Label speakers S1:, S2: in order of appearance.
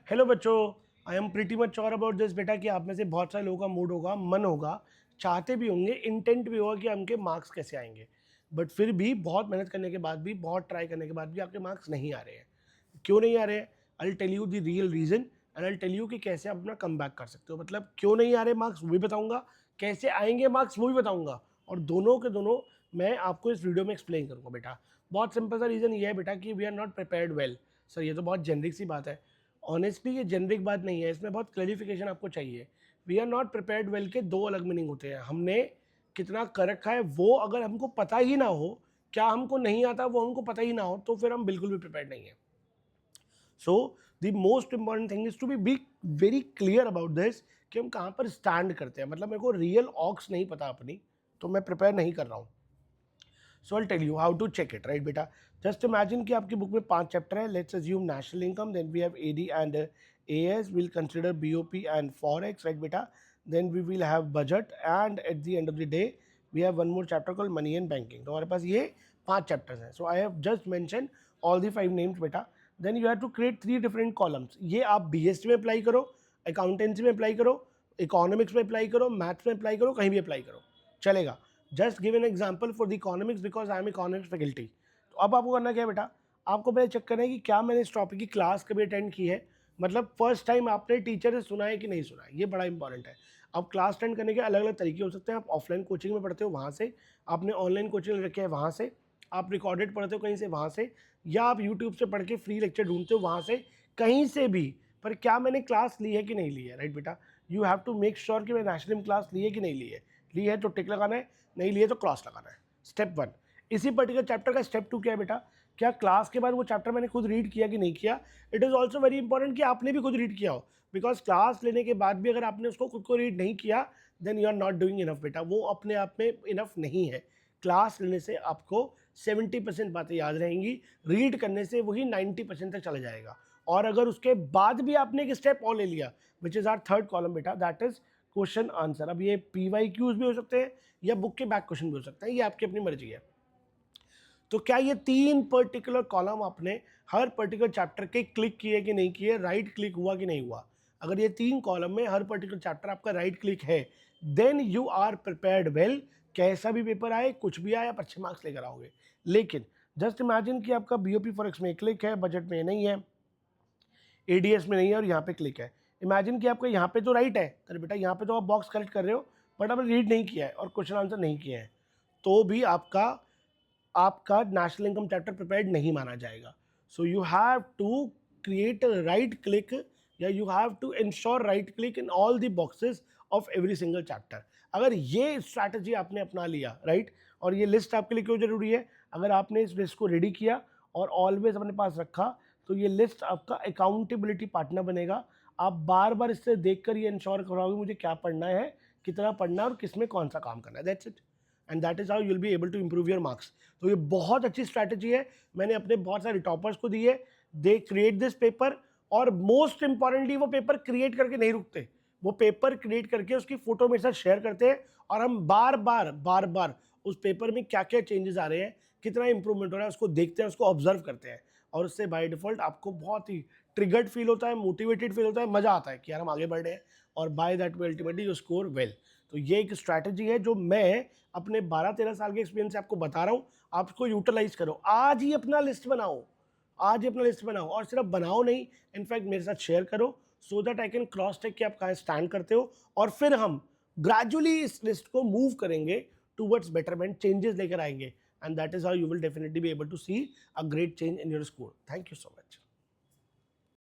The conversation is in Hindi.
S1: हेलो बच्चों, I am pretty much sure about this बेटा कि आप में से बहुत सारे लोगों का मूड होगा, मन होगा, चाहते भी होंगे, इंटेंट भी होगा कि हमके मार्क्स कैसे आएंगे। बट फिर भी बहुत मेहनत करने के बाद भी, बहुत ट्राई करने के बाद भी आपके मार्क्स नहीं आ रहे हैं। क्यों नहीं आ रहे हैं? I tell you the real reason and I tell you कि कैसे आप अपना कम बैक कर सकते हो। मतलब क्यों नहीं आ रहे मार्क्स वो भी बताऊंगा, कैसे आएंगे मार्क्स वो भी बताऊंगा, और दोनों के दोनों मैं आपको इस वीडियो में एक्सप्लेन करूंगा बेटा। बहुत सिंपल सा रीज़न ये है बेटा कि we are not prepared well. Sir ये तो बहुत जेनरिक सी बात है। ऑनेस्टली ये जेनरिक बात नहीं है, इसमें बहुत क्लैरिफिकेशन आपको चाहिए। We are not prepared well के दो अलग मीनिंग होते हैं। हमने कितना कर रखा है वो अगर हमको पता ही ना हो, क्या हमको नहीं आता वो हमको पता ही ना हो, तो फिर हम बिल्कुल भी प्रिपेयर्ड नहीं है। So the most important thing is to be very clear about this कि हम कहाँ पर स्टैंड करते हैं। मतलब मेरे को रियल ऑक्स नहीं पता अपनी, तो मैं प्रिपेयर नहीं कर रहा हूँ। So I tell you how to check it, right बेटा। जस्ट इमेजिन कि आपकी बुक में 5 चैप्टर है। Let's assume national income, then we have AD and AS, will consider BOP and forex, right बेटा। Then we will have budget and at the end of the day we have one more chapter called money and banking. तो हमारे पास ये 5 चैप्टर्स हैं। So I have just mention all the 5 names बेटा। Then you have to create 3 different columns. ये आप बीएसटी में अप्लाई करो, अकाउंटेंसी में अप्लाई करो, इकोनॉमिक्स में अप्लाई करो, मैथ्स में अप्लाई करो, कहीं भी अप्लाई करो, चलेगा। Just give an example for the economics because I am economics faculty. तो अब आपको करना क्या है बेटा, आपको पहले चेक करना है कि क्या मैंने इस टॉपिक की क्लास कभी अटेंड की है। मतलब फर्स्ट टाइम आपने टीचर से सुना है कि नहीं सुना है, ये बड़ा इंपॉर्टेंट है। अब क्लास अटेंड करने के अलग अलग तरीके हो सकते हैं। आप ऑफलाइन कोचिंग में पढ़ते हो वहाँ से, आपने ऑनलाइन कोचिंग रखे है वहाँ से, आप रिकॉर्डेड पढ़ते हो कहीं से वहाँ से, या आप यूट्यूब से पढ़ के फ्री लेक्चर ढूंढते हो वहाँ से, कहीं से भी। पर क्या मैंने क्लास ली है कि नहीं ली है, राइट बेटा। You have to make sure कि मैंने नेशनल क्लास ली है कि नहीं ली है। ली है तो टिक लगाना है, नहीं लिए तो क्रॉस लगाना है। स्टेप 1। इसी पर्टिकुलर चैप्टर का स्टेप 2 क्या है बेटा, क्या क्लास के बाद वो चैप्टर मैंने खुद रीड किया कि नहीं किया। It is also very important कि आपने भी खुद रीड किया हो, बिकॉज क्लास लेने के बाद भी अगर आपने उसको खुद को रीड नहीं किया then you are not doing enough बेटा। वो अपने आप में इनफ नहीं है। क्लास लेने से आपको 70% बातें याद रहेंगी, रीड करने से वही 90% तक चला जाएगा। और अगर उसके बाद भी आपने एक स्टेप और ले लिया, which is our third column बेटा, दैट इज क्वेश्चन आंसर। अब ये PYQs भी हो सकते हैं या बुक के बैक क्वेश्चन भी हो सकते हैं, ये आपकी अपनी मर्जी है। तो क्या ये 3 पर्टिकुलर कॉलम आपने हर पर्टिकुलर चैप्टर के क्लिक किए कि नहीं किए, राइट क्लिक हुआ कि नहीं हुआ। अगर ये 3 कॉलम में हर पर्टिकुलर चैप्टर आपका राइट क्लिक है then you are prepared well. कैसा भी पेपर आए, कुछ भी आए, आप अच्छे मार्क्स लेकर आओगे। लेकिन जस्ट इमेजिन कि आपका BOP फॉरेक्स में क्लिक है, बजट में नहीं है, ADS में नहीं है और यहाँ पे क्लिक है। इमेजिन कि आपका यहाँ पे तो राइट है, अरे बेटा यहाँ पे तो आप बॉक्स करेक्ट कर रहे हो, बट आपने रीड नहीं किया है और क्वेश्चन आंसर नहीं किया है, तो भी आपका आपका नेशनल इनकम चैप्टर प्रिपेयर्ड नहीं माना जाएगा। So you have to create right click, या you have to ensure right click in all the boxes of every single chapter. अगर ये स्ट्रैटेजी आपने अपना लिया, राइट, और ये लिस्ट आपके लिए क्यों जरूरी है, अगर आपने इस लिस्ट को रेडी किया और ऑलवेज अपने पास रखा, तो ये लिस्ट आपका अकाउंटेबिलिटी पार्टनर बनेगा। आप बार बार इससे देखकर ये इंश्योर कराओगे मुझे क्या पढ़ना है, कितना पढ़ना है और किस में कौन सा काम करना है। That's it, and that is how you will be able to improve your marks. तो ये बहुत अच्छी स्ट्रैटेजी है, मैंने अपने बहुत सारे टॉपर्स को दी है। दे क्रिएट दिस पेपर, और मोस्ट इंपॉर्टेंटली वो पेपर क्रिएट करके नहीं रुकते, वो पेपर क्रिएट करके उसकी फोटो मेरे साथ शेयर करते हैं, और हम बार बार उस पेपर में क्या क्या चेंजेस आ रहे हैं, कितना इंप्रूवमेंट हो रहा है, उसको देखते हैं, उसको ऑब्जर्व करते हैं। और उससे बाय डिफॉल्ट आपको बहुत ही ट्रिगर्ड फील होता है, मोटिवेटेड फील होता है, मजा आता है कि यार हम आगे बढ़ रहे हैं, और by that way ultimately you score well. तो ये एक स्ट्रैटेजी है जो मैं अपने 12-13 साल के एक्सपीरियंस से आपको बता रहा हूँ। आप इसको यूटिलाइज करो, आज ही अपना लिस्ट बनाओ, आज ही अपना लिस्ट बनाओ, और सिर्फ बनाओ नहीं, इनफैक्ट मेरे साथ शेयर करो, so that I can cross check कि आप कहाँ स्टैंड करते हो, और फिर हम ग्रेजुअली इस लिस्ट को मूव करेंगे टूवर्ड्स बेटरमेंट, चेंजेस लेकर आएंगे, and that is how you will definitely be able to see a great change in your score. Thank you so much.